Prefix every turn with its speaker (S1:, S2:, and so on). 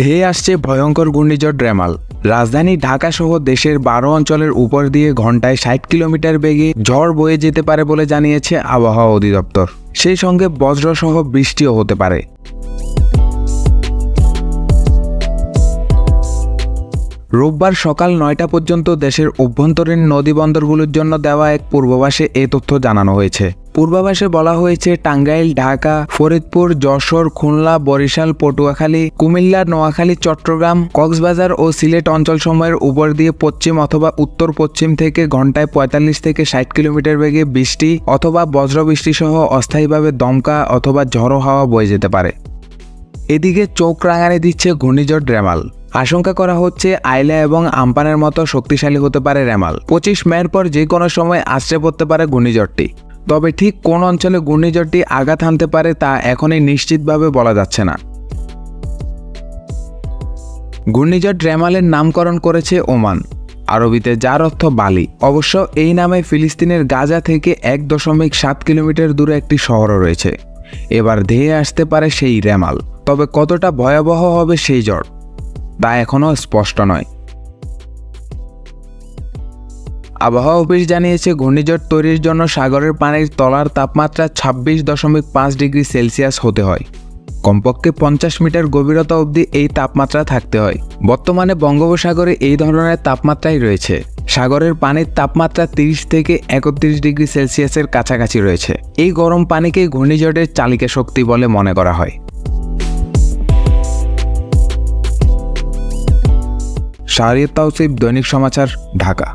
S1: ধেয়ে আসছে ভয়ঙ্কর ঘূর্ণিঝড় রেমাল। রাজধানী ঢাকা সহ দেশের 12 অঞ্চলের উপর দিয়ে ঘন্টায় 60 কিলোমিটার বেগে ঝড় বয়ে যেতে পারে বলে জানিয়েছে আবহাওয়া অধিদপ্তর। সেই সঙ্গে বজ্রসহ বৃষ্টিও হতে পারে। রোববার সকাল 9টা পর্যন্ত দেশের অভ্যন্তরীণ নদীবন্দরগুলোর জন্য দেওয়া এক পূর্বাভাসে এই তথ্য জানানো হয়েছে। পূর্বাভাসে বলা হয়েছে, টাঙ্গাইল, ঢাকা, ফরিদপুর, যশোর, খুলনা, বরিশাল, পটুয়াখালী, কুমিল্লা, নোয়াখালী, চট্টগ্রাম, কক্সবাজার ও সিলেট অঞ্চলসমূহের উপর দিয়ে পশ্চিম অথবা উত্তর পশ্চিম থেকে ঘন্টায় 45 থেকে 60 কিলোমিটার বেগে বৃষ্টি অথবা বজ্রবৃষ্টি সহ অস্থায়ীভাবে দমকা অথবা ঝড়ো হাওয়া বয়ে যেতে পারে। এদিকে চোখ রাঙানি দিচ্ছে ঘূর্ণিঝড় রেমাল। আশঙ্কা করা হচ্ছে আইলা এবং আম্পানের মতো শক্তিশালী হতে পারে রেমাল। 25 মের পর যে কোনো সময় আছড়ে পড়তে পারে ঘূর্ণিঝড়টি। তবে ঠিক কোন অঞ্চলে ঘূর্ণিঝড়টি আঘাত হানতে পারে তা এখনই নিশ্চিতভাবে বলা যাচ্ছে না। ঘূর্ণিঝড় রেমালের নামকরণ করেছে ওমান, আরবিতে যার অর্থ বালি। অবশ্য এই নামে ফিলিস্তিনের গাজা থেকে 1.7 কিলোমিটার দূরে একটি শহরও রয়েছে। এবার ধেয়ে আসতে পারে সেই রেমাল। তবে কতটা ভয়াবহ হবে সেই ঝড় তা এখনও স্পষ্ট নয়। আবহাওয়া অফিস জানিয়েছে, ঘূর্ণিঝড় তৈরির জন্য সাগরের পানির তলার তাপমাত্রা 26.5 ডিগ্রি সেলসিয়াস হতে হয়। কমপক্ষে 50 মিটার গভীরতা অবধি এই তাপমাত্রা থাকতে হয়। বর্তমানে বঙ্গোপসাগরে এই ধরনের তাপমাত্রাই রয়েছে। সাগরের পানির তাপমাত্রা 30 থেকে 31 ডিগ্রি সেলসিয়াসের কাছাকাছি রয়েছে। এই গরম পানিকেই ঘূর্ণিঝড়ের চালিকা শক্তি বলে মনে করা হয়। শাহরিয়ার তাওসিফ, দৈনিক সমাচার, ঢাকা।